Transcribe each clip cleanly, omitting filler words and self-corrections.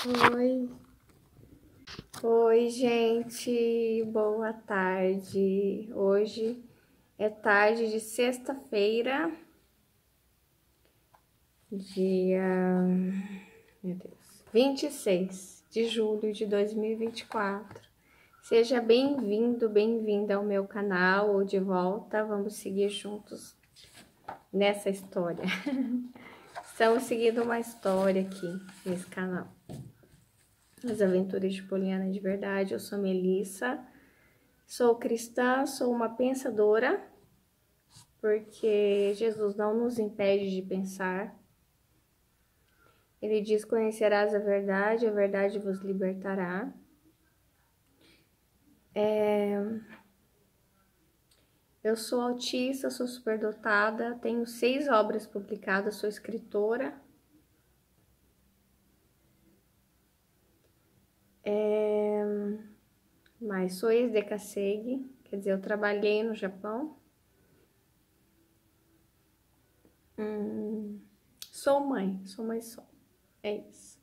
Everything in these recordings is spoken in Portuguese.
Oi, oi, gente, boa tarde. Hoje é tarde de sexta-feira, dia, meu Deus, 26 de julho de 2024. Seja bem-vindo, bem-vinda ao meu canal ou de volta. Vamos seguir juntos nessa história. Estamos seguindo uma história aqui nesse canal. As Aventuras de Poliana de Verdade. Eu sou Melissa. Sou cristã, sou uma pensadora, porque Jesus não nos impede de pensar. Ele diz: conhecerás a verdade vos libertará. Eu sou autista, sou superdotada, tenho 6 obras publicadas, sou escritora. Mas sou ex-decassegue, quer dizer, eu trabalhei no Japão. Sou mãe só. É isso.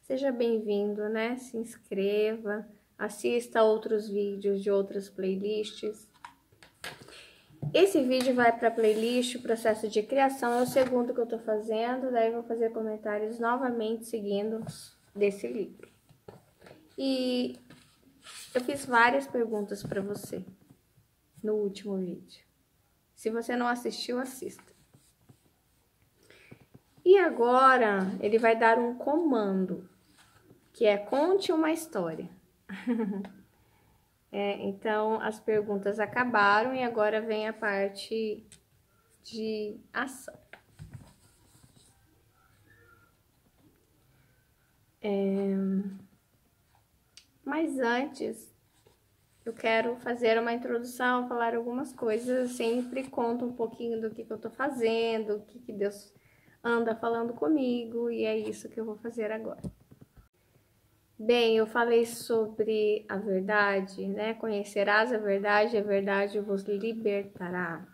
Seja bem-vindo, né? Se inscreva, assista outros vídeos de outras playlists. Esse vídeo vai para a playlist Processo de Criação, é o segundo que eu tô fazendo, daí eu vou fazer comentários novamente seguindo desse livro. E eu fiz várias perguntas para você no último vídeo. Se você não assistiu, assista. E agora ele vai dar um comando, que é conte uma história. Então, as perguntas acabaram e agora vem a parte de ação. Mas antes, eu quero fazer uma introdução, falar algumas coisas. Eu sempre conto um pouquinho do que eu tô fazendo, o que Deus anda falando comigo, e é isso que eu vou fazer agora. Bem, eu falei sobre a verdade, né? Conhecerás a verdade vos libertará.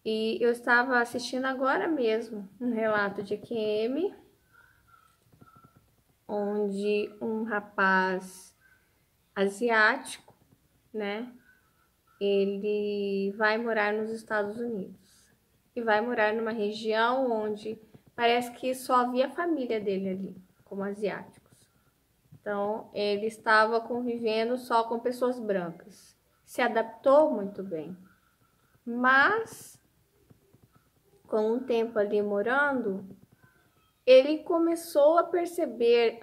E eu estava assistindo agora mesmo um relato de QM, onde um rapaz asiático, né? Ele vai morar nos Estados Unidos e vai morar numa região onde parece que só havia a família dele ali, como asiáticos. Então, ele estava convivendo só com pessoas brancas. Se adaptou muito bem. Mas, com um tempo ali morando, ele começou a perceber: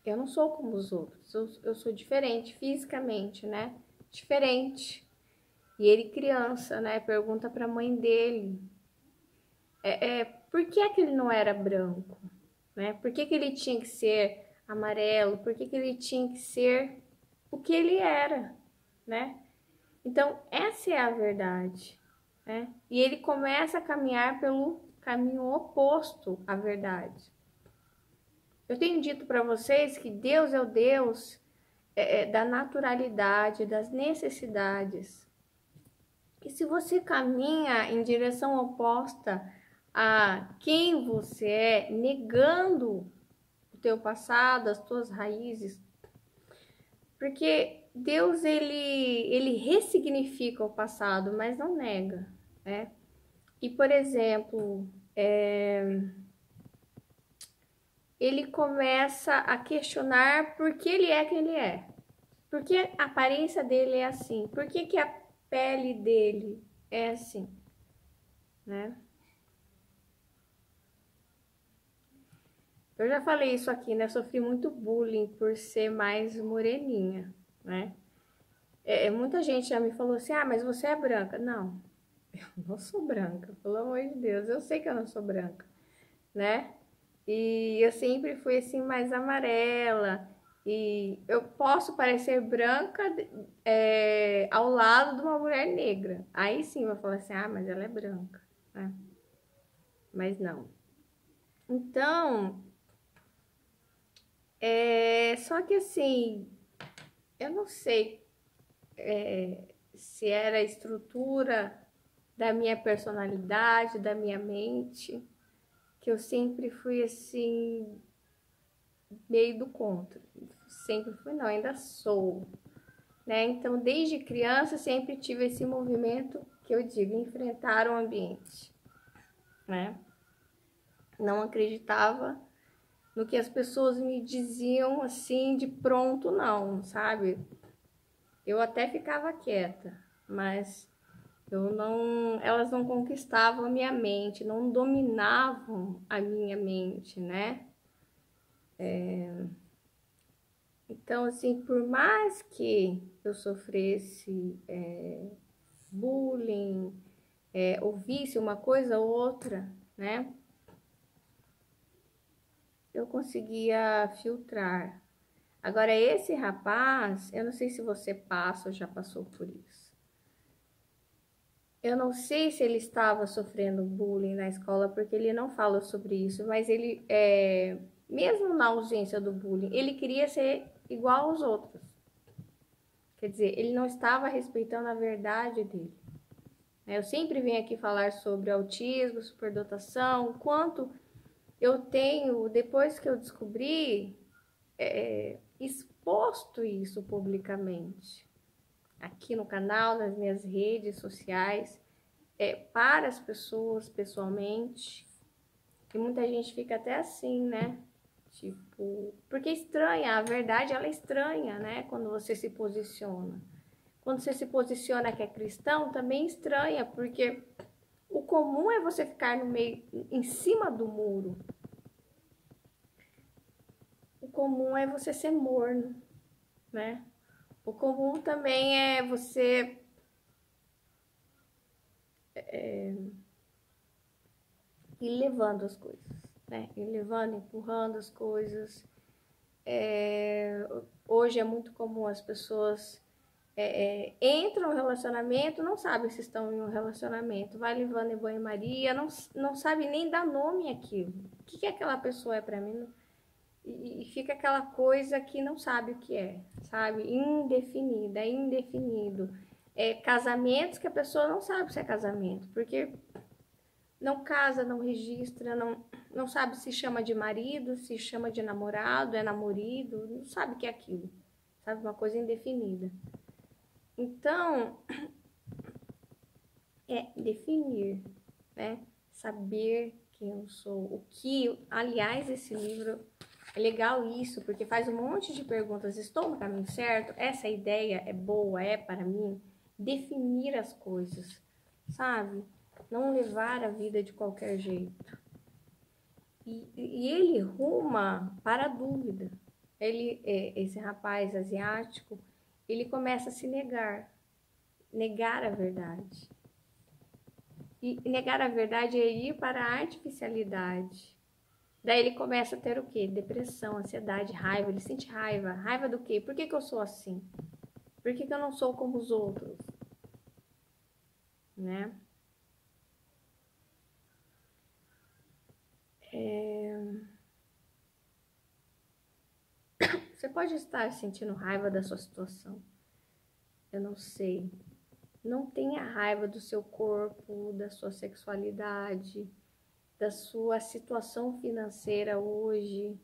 eu não sou como os outros, eu sou diferente fisicamente, né? Diferente. E ele, criança, né, pergunta para a mãe dele: por que é que ele não era branco? Né? Por que ele tinha que ser amarelo? Por que ele tinha que ser o que ele era, né? Então, essa é a verdade, né? E ele começa a caminhar pelo caminho oposto à verdade. Eu tenho dito para vocês que Deus é o Deus da naturalidade, das necessidades. E se você caminha em direção oposta a quem você é, negando o teu passado, as tuas raízes, porque Deus ele ressignifica o passado, mas não nega, né? E, por exemplo, ele começa a questionar por que ele é quem ele é. Por que a aparência dele é assim? Por que a pele dele é assim, né? Eu já falei isso aqui, né? Sofri muito bullying por ser mais moreninha, né? Muita gente já me falou assim: mas você é branca. Não, eu não sou branca, pelo amor de Deus. Eu sei que eu não sou branca, né? E eu sempre fui assim, mais amarela. E eu posso parecer branca ao lado de uma mulher negra. Aí sim vai falar assim: mas ela é branca, né? Mas não. Então, só que assim, eu não sei se era a estrutura da minha personalidade, da minha mente, que eu sempre fui assim, meio do contra. Sempre fui, não, ainda sou, né? Então, desde criança, sempre tive esse movimento que eu digo, enfrentar o ambiente, né? Não acreditava no que as pessoas me diziam assim de pronto, não, sabe? Eu até ficava quieta, mas elas não conquistavam a minha mente, não dominavam a minha mente, né? Então, assim, por mais que eu sofresse bullying, ouvisse uma coisa ou outra, né? Eu conseguia filtrar. Agora, esse rapaz, eu não sei se você passa ou já passou por isso. Eu não sei se ele estava sofrendo bullying na escola, porque ele não fala sobre isso, mas ele, mesmo na ausência do bullying, ele queria ser igual aos outros. Quer dizer, ele não estava respeitando a verdade dele. Eu sempre venho aqui falar sobre autismo, superdotação, quanto eu tenho, depois que eu descobri, exposto isso publicamente. Aqui no canal, nas minhas redes sociais, para as pessoas pessoalmente. E muita gente fica até assim, né? Tipo, porque estranha, a verdade ela é estranha, né? Quando você se posiciona. Quando você se posiciona que é cristão, também estranha, porque o comum é você ficar no meio, em cima do muro. O comum é você ser morno, né? O comum também é você ir levando as coisas, né? Ir levando, empurrando as coisas. Hoje é muito comum as pessoas entram no relacionamento, não sabem se estão em um relacionamento, vai levando em banho-maria, não sabe nem dar nome àquilo. O que aquela pessoa é para mim? E fica aquela coisa que não sabe o que é, sabe? Indefinida, é indefinido. Casamentos que a pessoa não sabe se é casamento, porque não casa, não registra, não sabe se chama de marido, se chama de namorado, é namorido, não sabe o que é aquilo, sabe? Uma coisa indefinida. Então, definir, né? Saber quem eu sou, o que, aliás, esse livro é legal isso, porque faz um monte de perguntas. Estou no caminho certo? Essa ideia é boa? É para mim? Definir as coisas, sabe? Não levar a vida de qualquer jeito. E ele ruma para a dúvida. Esse rapaz asiático, ele começa a se negar a verdade. E negar a verdade é ir para a artificialidade. Daí ele começa a ter o quê? Depressão, ansiedade, raiva. Ele sente raiva. Raiva do quê? Por que eu sou assim? Por que eu não sou como os outros? Né? Você pode estar sentindo raiva da sua situação. Eu não sei. Não tenha raiva do seu corpo, da sua sexualidade, da sua situação financeira hoje,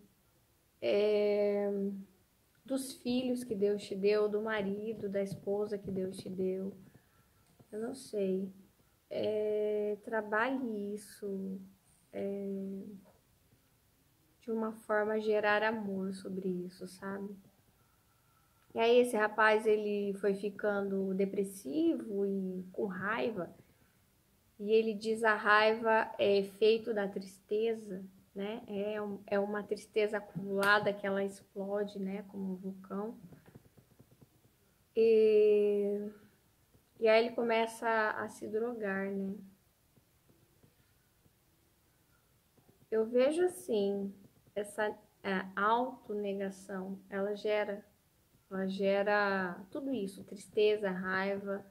dos filhos que Deus te deu, do marido, da esposa que Deus te deu. Eu não sei. Trabalhe isso de uma forma a gerar amor sobre isso, sabe? E aí esse rapaz, ele foi ficando depressivo e com raiva, e ele diz a raiva é efeito da tristeza, né? É uma tristeza acumulada que ela explode, né? Como um vulcão. E aí ele começa a se drogar, né? Eu vejo assim, essa autonegação, ela gera tudo isso, tristeza, raiva,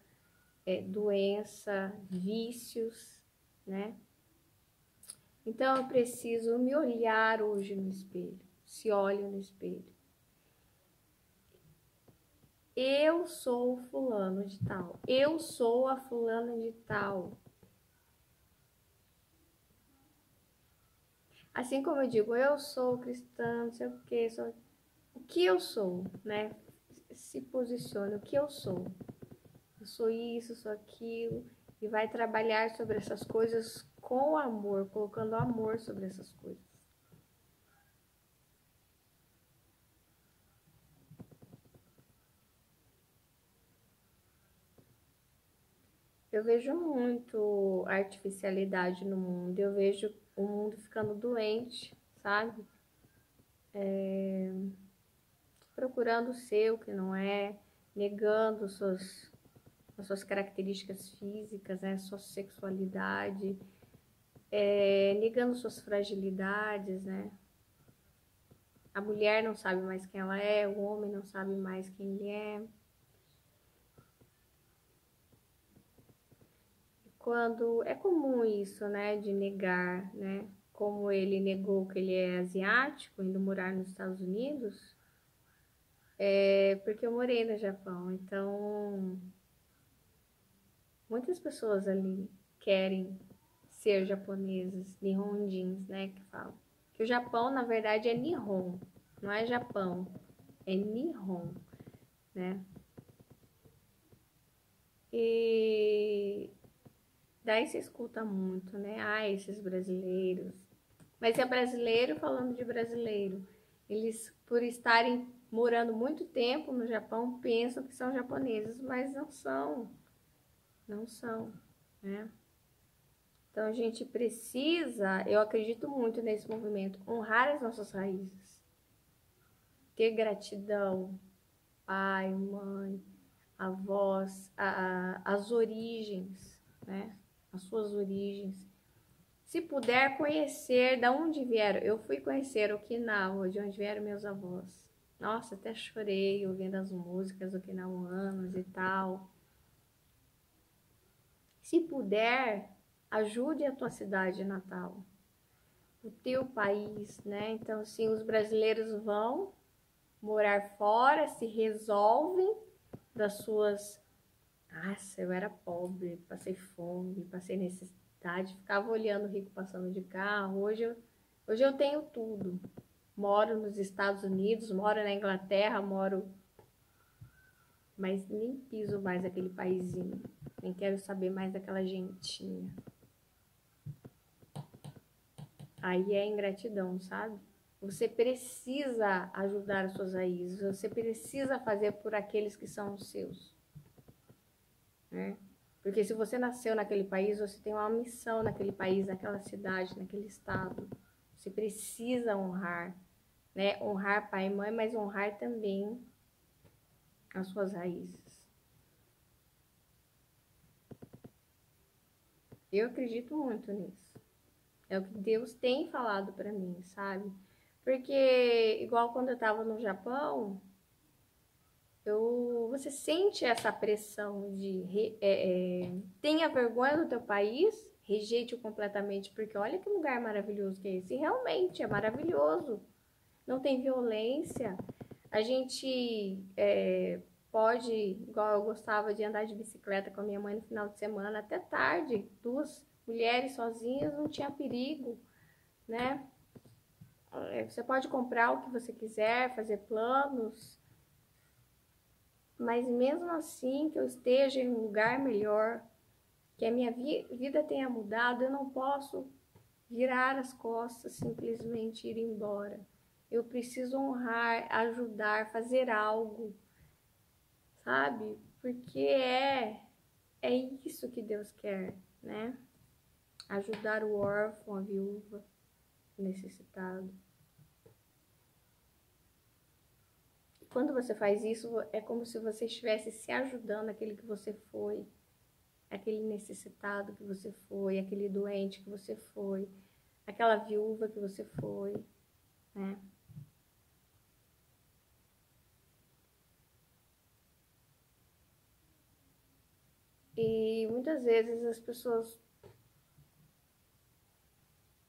doença, vícios, né? Então eu preciso me olhar hoje no espelho, se olho no espelho. Eu sou o fulano de tal, eu sou a fulana de tal, Assim como eu digo, eu sou cristã, não sei o que, sou... o que eu sou, né? Se posiciona, o que eu sou. Eu sou isso, sou aquilo. E vai trabalhar sobre essas coisas com amor, colocando amor sobre essas coisas. Eu vejo muito artificialidade no mundo, eu vejo o mundo ficando doente, sabe? Procurando ser o que não é, negando as suas características físicas, né? Sua sexualidade, negando suas fragilidades, né? A mulher não sabe mais quem ela é, o homem não sabe mais quem ele é. Quando é comum isso, né, de negar, né? Como ele negou que ele é asiático, indo morar nos Estados Unidos, porque eu morei no Japão. Então, muitas pessoas ali querem ser japonesas, nihonjins, né, que falam. Que o Japão, na verdade, é Nihon, não é Japão, é Nihon, né? E daí se escuta muito, né? Ah, esses brasileiros. Mas é brasileiro falando de brasileiro. Eles, por estarem morando muito tempo no Japão, pensam que são japoneses, mas não são. Não são, né? Então a gente precisa, eu acredito muito nesse movimento, honrar as nossas raízes. Ter gratidão, pai, mãe, avós, as origens, né? As suas origens. Se puder conhecer de onde vieram. Eu fui conhecer Okinawa, de onde vieram meus avós. Nossa, até chorei ouvindo as músicas okinawanas e tal. Se puder, ajude a tua cidade natal, o teu país, né? Então, assim, os brasileiros vão morar fora, se resolvem das suas... Nossa, eu era pobre, passei fome, passei necessidade, ficava olhando o rico passando de carro. Hoje eu tenho tudo. Moro nos Estados Unidos, moro na Inglaterra, moro... Mas nem piso mais aquele paizinho. Nem quero saber mais daquela gentinha. Aí é ingratidão, sabe? Você precisa ajudar as suas raízes. Você precisa fazer por aqueles que são os seus, né? Porque se você nasceu naquele país, você tem uma missão naquele país, naquela cidade, naquele estado. Você precisa honrar, né? Honrar pai e mãe, mas honrar também as suas raízes. Eu acredito muito nisso. É o que Deus tem falado para mim, sabe? Porque, igual quando eu tava no Japão, você sente essa pressão de tenha vergonha do teu país, rejeite-o completamente, porque olha que lugar maravilhoso que é esse. E realmente é maravilhoso. Não tem violência. A gente pode, igual eu gostava de andar de bicicleta com a minha mãe no final de semana, até tarde, duas mulheres sozinhas, não tinha perigo, né? Você pode comprar o que você quiser, fazer planos, mas mesmo assim que eu esteja em um lugar melhor, que a minha vida tenha mudado, eu não posso virar as costas, simplesmente ir embora. Eu preciso honrar, ajudar, fazer algo, sabe? Porque é isso que Deus quer, né? Ajudar o órfão, a viúva, o necessitado. Quando você faz isso, é como se você estivesse se ajudando aquele que você foi, aquele necessitado que você foi, aquele doente que você foi, aquela viúva que você foi, né? E muitas vezes as pessoas,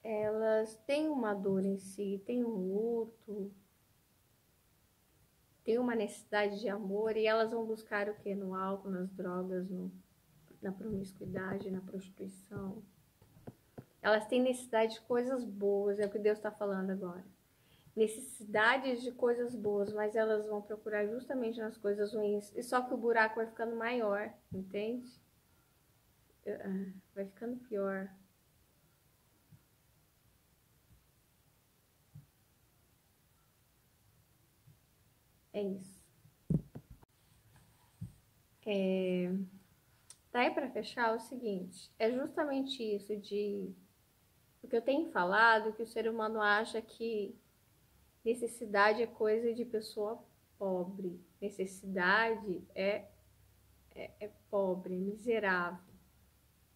elas têm uma dor em si, têm um luto, têm uma necessidade de amor e elas vão buscar o que? No álcool, nas drogas, na promiscuidade, na prostituição. Elas têm necessidade de coisas boas, é o que Deus está falando agora. Necessidades de coisas boas, mas elas vão procurar justamente nas coisas ruins. E só que o buraco vai ficando maior, entende? Vai ficando pior. É isso. Daí para fechar, o seguinte, é justamente isso de o que eu tenho falado, que o ser humano acha que necessidade é coisa de pessoa pobre. Necessidade é pobre, é miserável,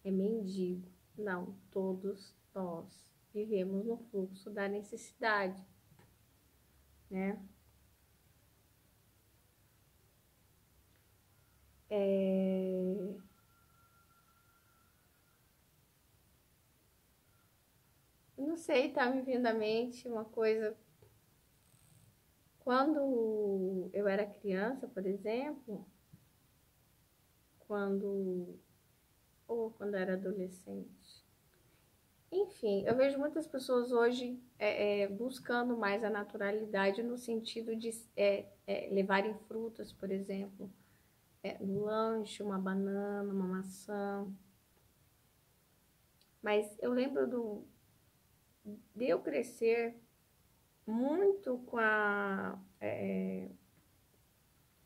é mendigo. Não, todos nós vivemos no fluxo da necessidade, né? Eu não sei, tá me vindo à mente uma coisa. Quando eu era criança, por exemplo, ou quando eu era adolescente. Enfim, eu vejo muitas pessoas hoje buscando mais a naturalidade no sentido de levarem frutas, por exemplo, no lanche, uma banana, uma maçã. Mas eu lembro de eu crescer muito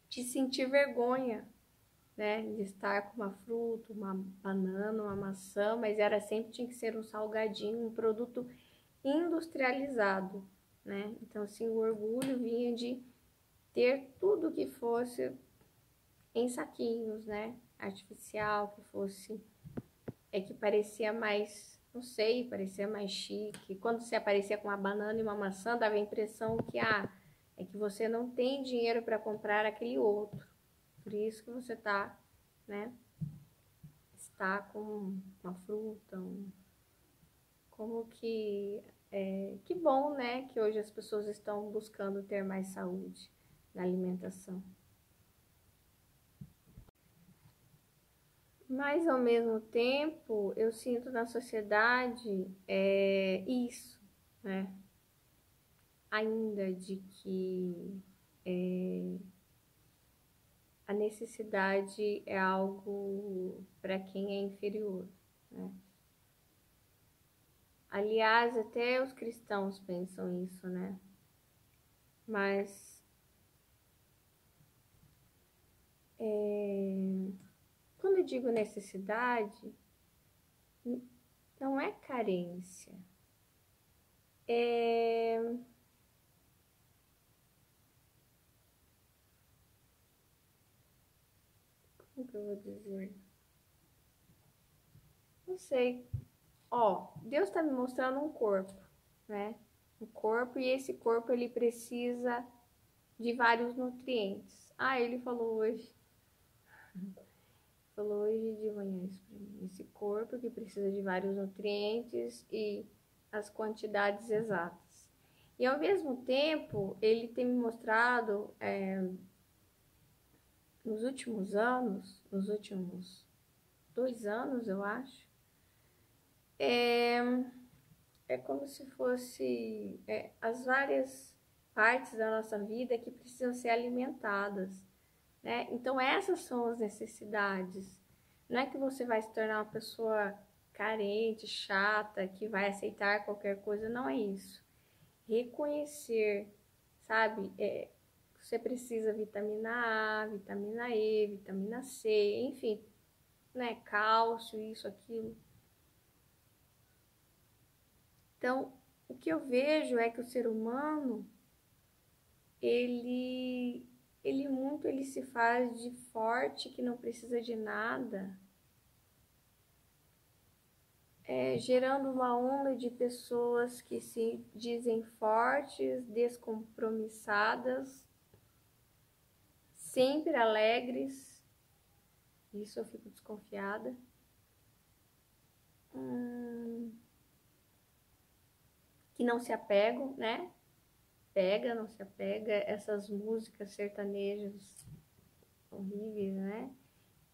de sentir vergonha, né, de estar com uma fruta, uma banana, uma maçã, mas tinha que ser um salgadinho, um produto industrializado, né? Então, assim, o orgulho vinha de ter tudo que fosse em saquinhos, né? Artificial, que parecia mais, não sei, parecia mais chique. Quando você aparecia com uma banana e uma maçã, dava a impressão que, é que você não tem dinheiro para comprar aquele outro. Por isso que você né? Está com uma fruta, como que bom, né, que hoje as pessoas estão buscando ter mais saúde na alimentação. Mas ao mesmo tempo, eu sinto na sociedade isso, né? Ainda de que a necessidade é algo para quem é inferior, né? Aliás, até os cristãos pensam isso, né? Mas quando eu digo necessidade, não é carência. Como que eu vou dizer? Não sei. Deus está me mostrando um corpo, né? Um corpo, e esse corpo ele precisa de vários nutrientes. Ele falou hoje de manhã isso pra mim. Esse corpo que precisa de vários nutrientes e as quantidades exatas. E ao mesmo tempo, ele tem me mostrado nos últimos 2 anos, eu acho, é como se fosse as várias partes da nossa vida que precisam ser alimentadas, né? Então essas são as necessidades. Não é que você vai se tornar uma pessoa carente, chata, que vai aceitar qualquer coisa, não é isso. Reconhecer, sabe? Você precisa vitamina A, vitamina E, vitamina C, enfim, né? Cálcio, isso, aquilo. Então, o que eu vejo é que o ser humano, ele se faz de forte, que não precisa de nada, gerando uma onda de pessoas que se dizem fortes, descompromissadas, sempre alegres. Isso eu fico desconfiada. Que não se apegam, né? Não se apega, essas músicas sertanejas horríveis, né?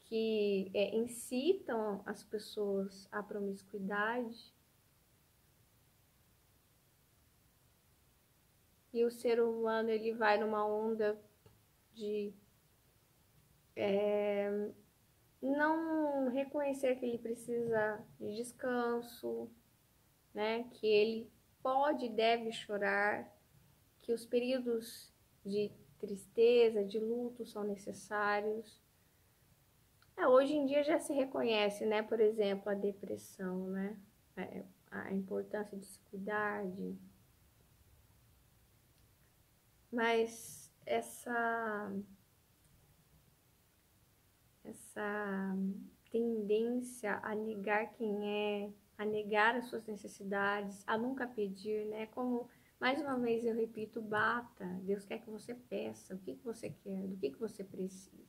Que incitam as pessoas à promiscuidade, e o ser humano ele vai numa onda de não reconhecer que ele precisa de descanso, né? Que ele pode e deve chorar, que os períodos de tristeza, de luto são necessários. Hoje em dia já se reconhece, né? Por exemplo, a depressão, né? A importância de se cuidar, mas essa tendência a negar quem é, a negar as suas necessidades, a nunca pedir, né? Como, mais uma vez eu repito, bata. Deus quer que você peça o que você quer, do que você precisa,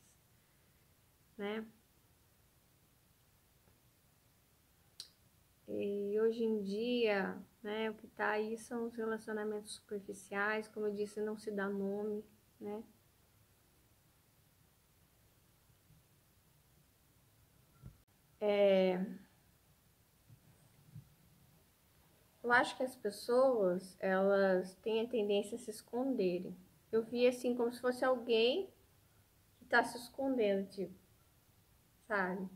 né? E hoje em dia, né, o que tá aí são os relacionamentos superficiais, como eu disse, não se dá nome, né? Eu acho que as pessoas, elas têm a tendência a se esconderem. Eu vi assim como se fosse alguém que tá se escondendo, tipo, sabe?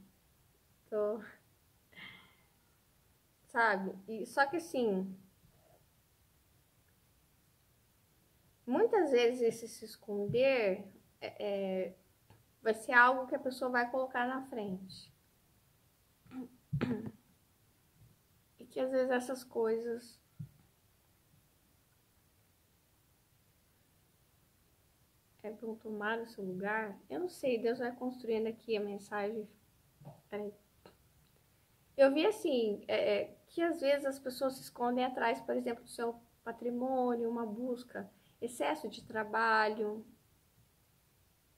Tô, sabe? E só que assim, muitas vezes esse se esconder vai ser algo que a pessoa vai colocar na frente. E que às vezes essas coisas vão tomar o seu lugar. Eu não sei, Deus vai construindo aqui a mensagem. Peraí. Eu vi assim, que às vezes as pessoas se escondem atrás, por exemplo, do seu patrimônio, uma busca, excesso de trabalho,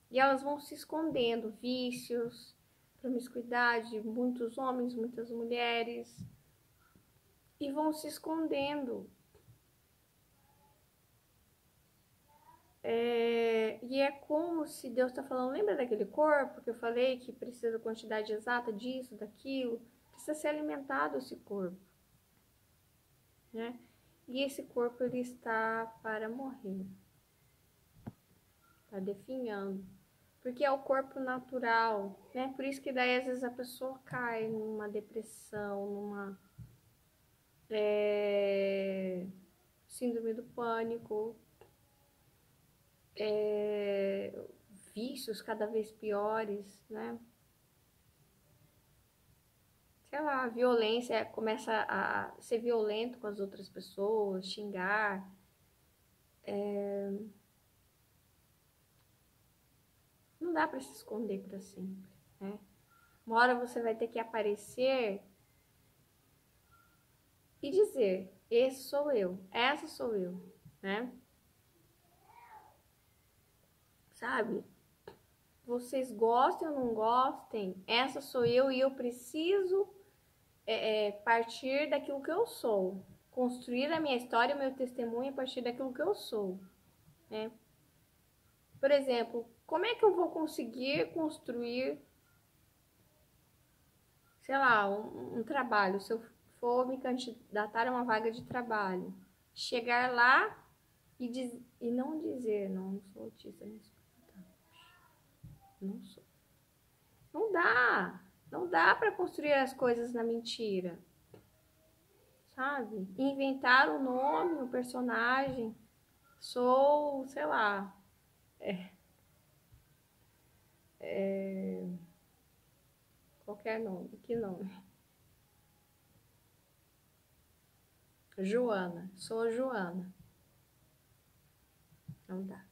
e elas vão se escondendo, vícios, promiscuidade, muitos homens, muitas mulheres, e vão se escondendo. E é como se Deus está falando, lembra daquele corpo que eu falei que precisa da quantidade exata disso, daquilo? Precisa ser alimentado esse corpo, né? E esse corpo ele está para morrer, está definhando, porque é o corpo natural, né? Por isso que daí às vezes a pessoa cai numa depressão, numa síndrome do pânico, vícios cada vez piores, né? Sei lá, a violência começa a ser violento com as outras pessoas, xingar. Não dá para se esconder para sempre, né? Uma hora você vai ter que aparecer e dizer: esse sou eu, essa sou eu, né? Sabe? Vocês gostem ou não gostem, essa sou eu e eu preciso partir daquilo que eu sou. Construir a minha história, o meu testemunho a partir daquilo que eu sou, né? Por exemplo, como é que eu vou conseguir construir, sei lá, um trabalho? Se eu for me candidatar a uma vaga de trabalho, chegar lá e não dizer, não sou autista, não sou. Não dá. Não dá para construir as coisas na mentira, sabe? Inventar o nome, o personagem. Sou, sei lá, qualquer nome. Que nome? Joana. Sou Joana. Não dá.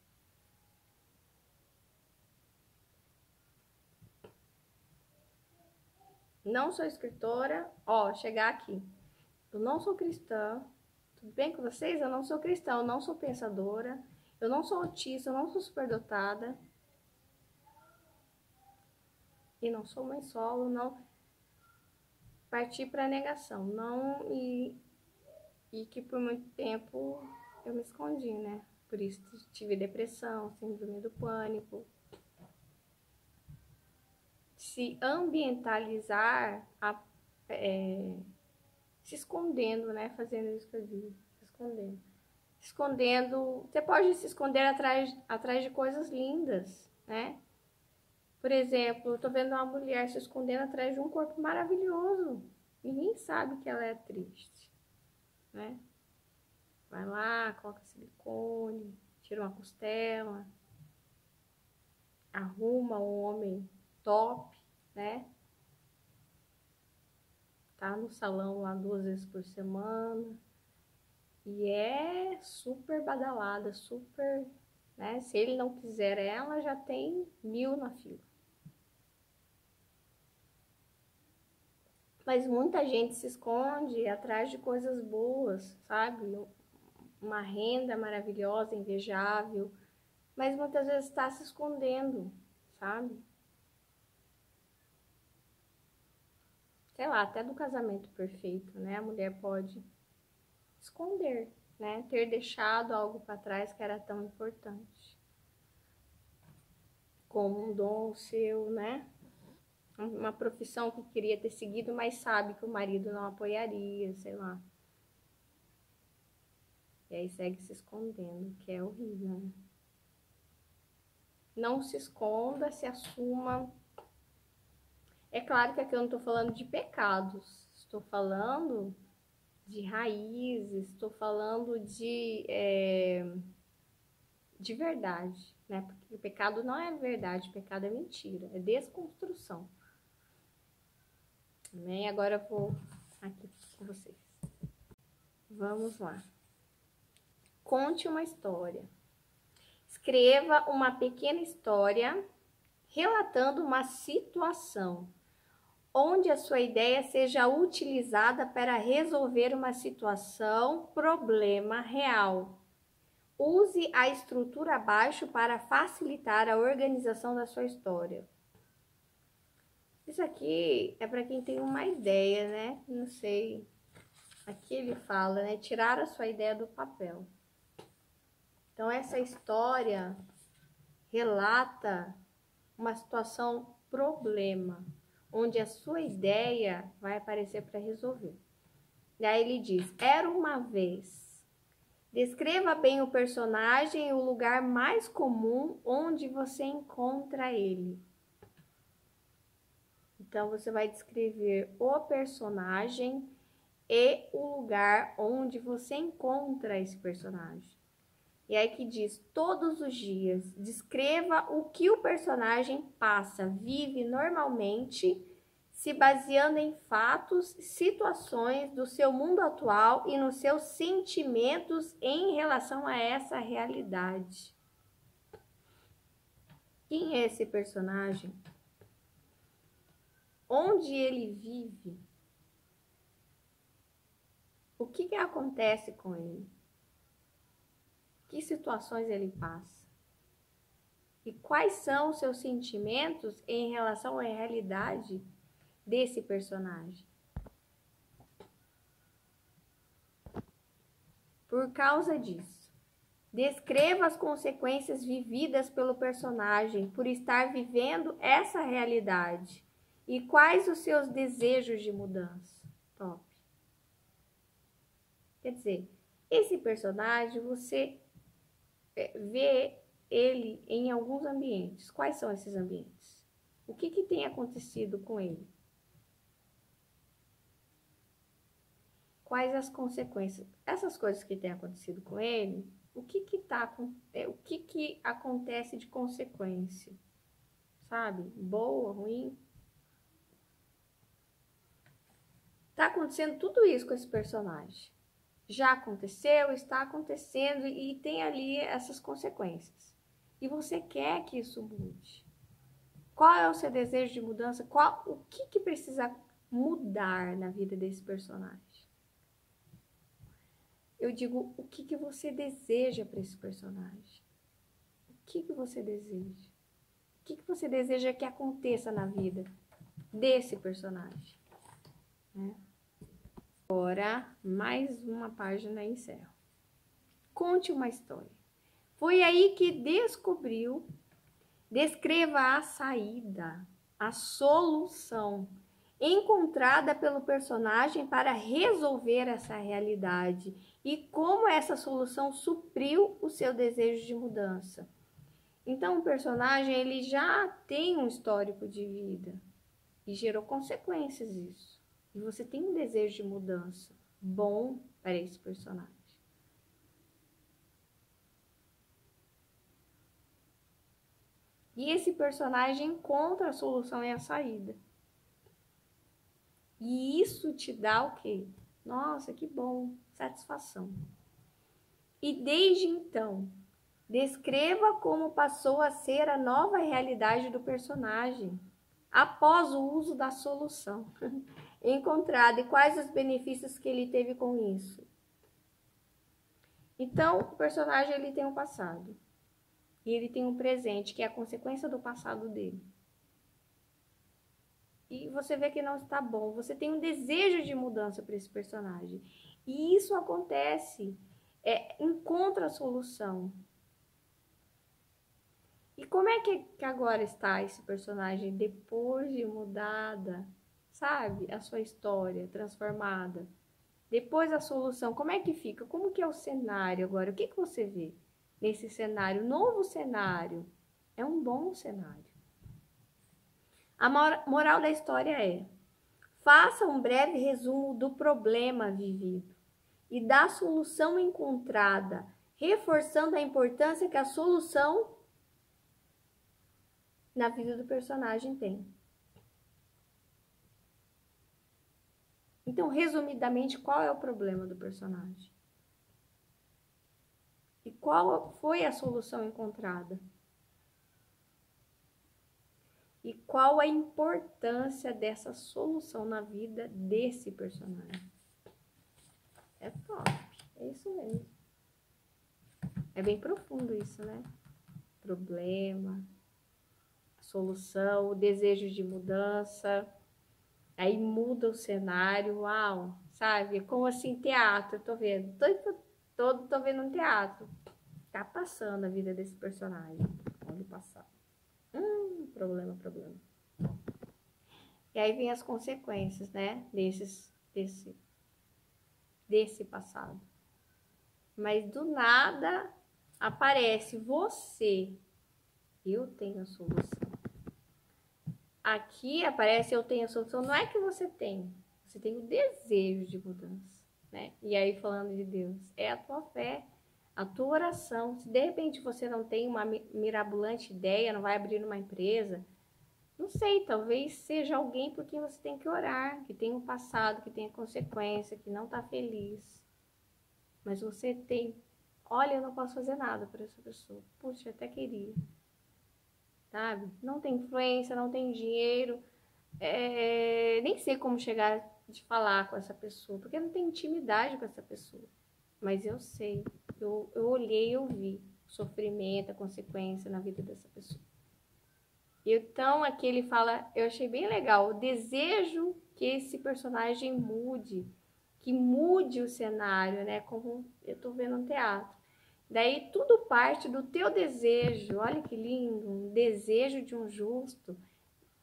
Não sou escritora. Ó, chegar aqui. Eu não sou cristã. Tudo bem com vocês? Eu não sou cristã, eu não sou pensadora. Eu não sou autista, eu não sou superdotada. E não sou mãe solo, não. Partir para negação. Não e que por muito tempo eu me escondi, né? Por isso tive depressão, síndrome do pânico. Se ambientalizar, se escondendo, né? Fazendo isso que eu digo, se escondendo. escondendo. Você pode se esconder atrás de coisas lindas, né? Por exemplo, eu tô vendo uma mulher se escondendo atrás de um corpo maravilhoso. Ninguém sabe que ela é triste, né? Vai lá, coloca silicone, tira uma costela, arruma um homem top, né? Tá no salão lá 2 vezes por semana. E é super badalada, super, né? Se ele não quiser ela, já tem 1000 na fila. Mas muita gente se esconde atrás de coisas boas, sabe? Uma renda maravilhosa, invejável, mas muitas vezes está se escondendo, sabe? Sei lá, até do casamento perfeito, né? A mulher pode esconder, né? Ter deixado algo para trás que era tão importante. Como um dom seu, né? Uma profissão que queria ter seguido, mas sabe que o marido não apoiaria, sei lá. E aí segue se escondendo, que é horrível, né? Não se esconda, se assuma. É claro que aqui eu não estou falando de pecados, estou falando de raízes, estou falando de verdade, né? Porque o pecado não é verdade, o pecado é mentira, é desconstrução. Amém? Agora eu vou aqui com vocês. Vamos lá. Conte uma história. Escreva uma pequena história relatando uma situação onde a sua ideia seja utilizada para resolver uma situação, problema real. Use a estrutura abaixo para facilitar a organização da sua história. Isso aqui é para quem tem uma ideia, né? Não sei. Aqui ele fala, né? Tirar a sua ideia do papel. Então, essa história relata uma situação problema, onde a sua ideia vai aparecer para resolver. E aí ele diz, era uma vez. Descreva bem o personagem e o lugar mais comum onde você encontra ele. Então, você vai descrever o personagem e o lugar onde você encontra esse personagem. E aí que diz, todos os dias, descreva o que o personagem passa, vive normalmente, se baseando em fatos, situações do seu mundo atual e nos seus sentimentos em relação a essa realidade. Quem é esse personagem? Onde ele vive? O que acontece com ele? Que situações ele passa? E quais são os seus sentimentos em relação à realidade desse personagem? Por causa disso, descreva as consequências vividas pelo personagem por estar vivendo essa realidade e quais os seus desejos de mudança. Top. Quer dizer, esse personagem você vê ele em alguns ambientes. Quais são esses ambientes? O que tem acontecido com ele? Quais as consequências? Essas coisas que têm acontecido com ele, o que acontece de consequência? Sabe? Boa, ruim? Tá acontecendo tudo isso com esse personagem. Já aconteceu, está acontecendo e tem ali essas consequências. E você quer que isso mude. Qual é o seu desejo de mudança? O que precisa mudar na vida desse personagem? Eu digo, o que você deseja para esse personagem? O que você deseja? O que você deseja que aconteça na vida desse personagem? Né? Agora, mais uma página e encerro. Conte uma história. Foi aí que descreva a saída, a solução encontrada pelo personagem para resolver essa realidade e como essa solução supriu o seu desejo de mudança. Então, o personagem ele já tem um histórico de vida e gerou consequências isso. E você tem um desejo de mudança bom para esse personagem. E esse personagem encontra a solução e a saída. E isso te dá o quê? Nossa, que bom, satisfação. E desde então, descreva como passou a ser a nova realidade do personagem após o uso da solução encontrada e quais os benefícios que ele teve com isso. Então, o personagem ele tem um passado e ele tem um presente que é a consequência do passado dele. E você vê que não está bom, você tem um desejo de mudança para esse personagem. E isso acontece, encontra a solução. E como é que agora está esse personagem depois de mudada, sabe? A sua história transformada. Depois a solução, como é que fica? Como que é o cenário agora? O que você vê nesse cenário? Novo cenário. É um bom cenário. A moral da história é: faça um breve resumo do problema vivido e da solução encontrada, reforçando a importância que a solução na vida do personagem tem. Então, resumidamente, qual é o problema do personagem? E qual foi a solução encontrada? E qual a importância dessa solução na vida desse personagem? É top, é isso mesmo. É bem profundo isso, né? Problema, solução, o desejo de mudança, aí muda o cenário, uau, sabe? Como assim, teatro, tô vendo, tô vendo um teatro. Tá passando a vida desse personagem, onde passar. Problema. E aí vem as consequências, né? Desse passado. Mas do nada aparece você. Eu tenho a solução. Aqui aparece eu tenho a solução. Não é que você tem o desejo de mudança, né? E aí falando de Deus, é a tua fé, a tua oração. Se de repente você não tem uma mirabolante ideia, não vai abrir uma empresa, não sei, talvez seja alguém por quem você tem que orar, que tem um passado, que tem consequência, que não tá feliz. Mas você tem, olha, eu não posso fazer nada para essa pessoa. Puxa, até queria. Sabe? Não tem influência, não tem dinheiro. Nem sei como chegar de falar com essa pessoa, porque eu não tenho intimidade com essa pessoa. Mas eu sei, eu olhei, eu vi o sofrimento, a consequência na vida dessa pessoa. Então aqui ele fala, eu achei bem legal, o desejo que esse personagem mude, que mude o cenário, né? Como eu tô vendo um teatro. Daí tudo parte do teu desejo, olha que lindo, um desejo de um justo.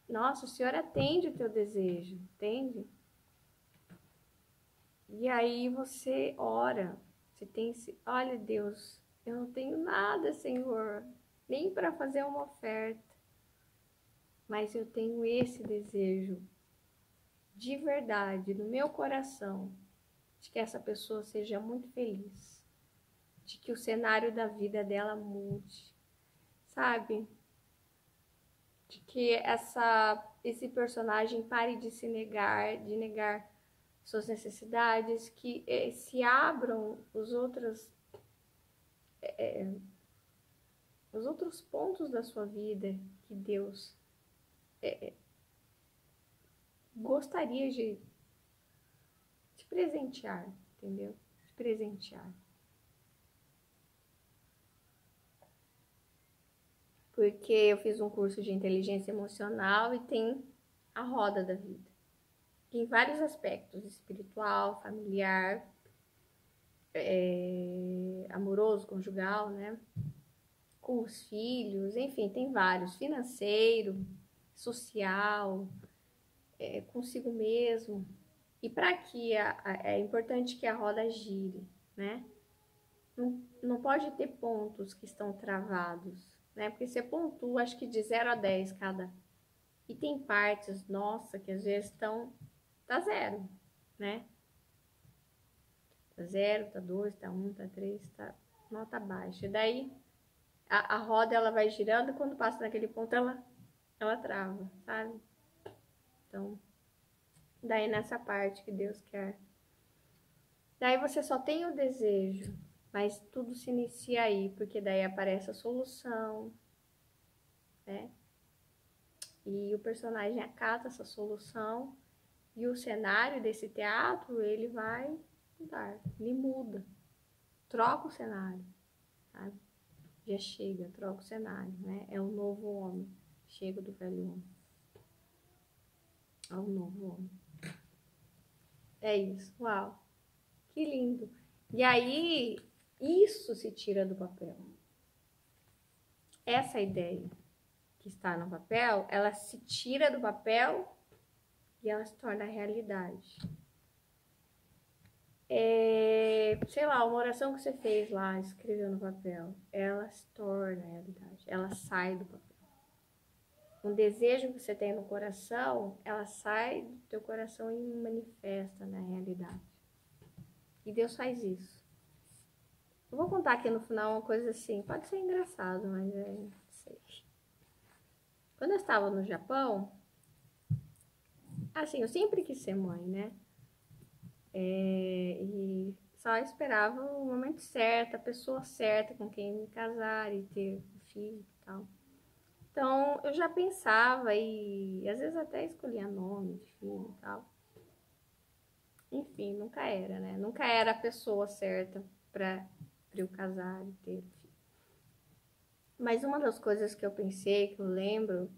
Nossa, o Senhor atende o teu desejo, entende? E aí você ora, você tem esse, olha Deus, eu não tenho nada, Senhor, nem para fazer uma oferta, mas eu tenho esse desejo de verdade no meu coração, de que essa pessoa seja muito feliz, de que o cenário da vida dela mude, sabe? De que esse personagem pare de se negar, de negar suas necessidades, que se abram os outros pontos da sua vida que Deus gostaria de te presentear, entendeu? Te presentear. Porque eu fiz um curso de inteligência emocional e tem a roda da vida. Em vários aspectos, espiritual, familiar, amoroso, conjugal, né? Com os filhos, enfim, tem vários, financeiro, social, consigo mesmo. E para que é importante que a roda gire, né? Não pode ter pontos que estão travados, né? Porque você pontua, acho que de 0 a 10 cada. E tem partes, nossa, que às vezes tá 0, né? Tá 0, tá 2, tá 1, tá 3, tá nota baixa. E daí a roda ela vai girando e quando passa naquele ponto ela trava, sabe? Então, daí nessa parte que Deus quer. Daí você só tem o desejo, mas tudo se inicia aí, porque daí aparece a solução, né? E o personagem acata essa solução e o cenário desse teatro, ele vai mudar, ele muda, troca o cenário, sabe? Já chega, troca o cenário, né? É o novo homem, chega do velho homem. É o novo homem. É isso, uau, que lindo. E aí, isso se tira do papel. Essa ideia que está no papel, ela se tira do papel e ela se torna realidade. Sei lá, uma oração que você fez lá, escreveu no papel, ela se torna realidade, ela sai do papel. Um desejo que você tem no coração, ela sai do teu coração e manifesta na realidade. E Deus faz isso. Eu vou contar aqui no final uma coisa assim, pode ser engraçado, mas não sei. Quando eu estava no Japão, assim, eu sempre quis ser mãe, né? E só esperava o momento certo, a pessoa certa com quem me casar e ter um filho e tal. Então, eu já pensava e às vezes até escolhia nome de filho e tal. Enfim, nunca era, né? Nunca era a pessoa certa para eu casar e ter filho. Mas uma das coisas que eu pensei, que eu lembro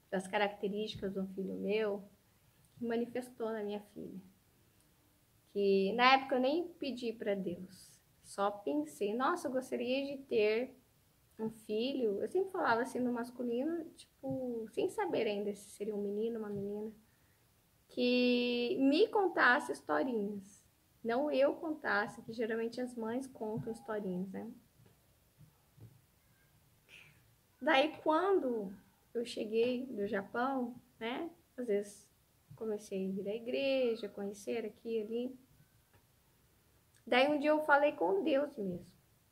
das características de um filho meu, que manifestou na minha filha. Que na época eu nem pedi para Deus, só pensei, nossa, eu gostaria de ter um filho. Eu sempre falava assim no masculino, tipo, sem saber ainda se seria um menino ou uma menina, que me contasse historinhas, não eu contasse, que geralmente as mães contam historinhas, né? Daí quando eu cheguei do Japão, né, às vezes comecei a ir à igreja, conhecer aqui e ali. Daí um dia eu falei com Deus mesmo.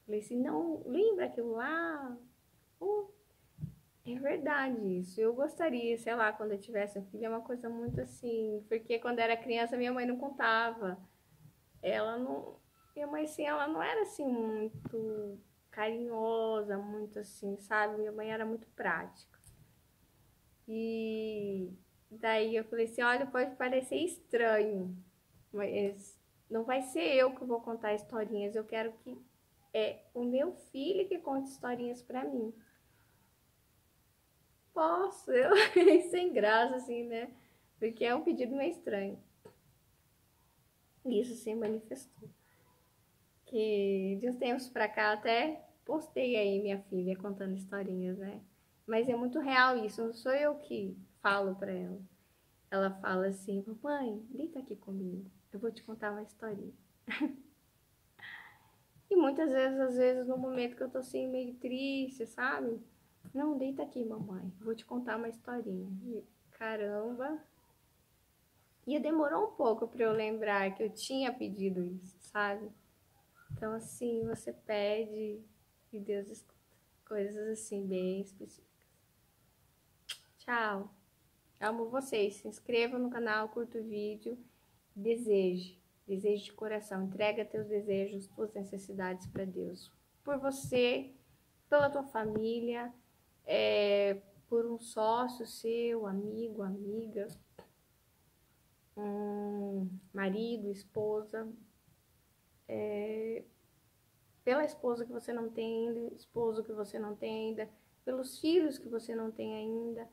Falei assim, não, lembra aquilo lá? É verdade isso. Eu gostaria, sei lá, quando eu tivesse um filho, é uma coisa muito assim. Porque quando eu era criança, minha mãe não contava. Ela não. Minha mãe, assim, ela não era assim muito carinhosa, muito assim, sabe? Minha mãe era muito prática. E daí eu falei assim: olha, pode parecer estranho, mas não vai ser eu que vou contar historinhas. Eu quero que o meu filho que conte historinhas para mim. Posso, eu sem graça, assim, né? Porque é um pedido meio estranho. Isso se manifestou. Que de uns tempos pra cá até postei aí minha filha contando historinhas, né? Mas é muito real isso, não sou eu que falo pra ela. Ela fala assim, mamãe, deita aqui comigo, eu vou te contar uma historinha. E muitas vezes, às vezes, no momento que eu tô assim meio triste, sabe? Não, deita aqui, mamãe, vou te contar uma historinha. E, caramba, e demorou um pouco para eu lembrar que eu tinha pedido isso, sabe? Então, assim, você pede e Deus escuta. Coisas assim, bem específicas. Tchau. Amo vocês. Se inscreva no canal, curta o vídeo. Deseje. Deseje de coração. Entrega teus desejos, tuas necessidades para Deus. Por você, pela tua família, por um sócio seu, amigo, amiga, marido, esposa, pela esposa que você não tem ainda, esposo que você não tem ainda, pelos filhos que você não tem ainda,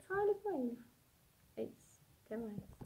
fale com ele. É isso. Até mais.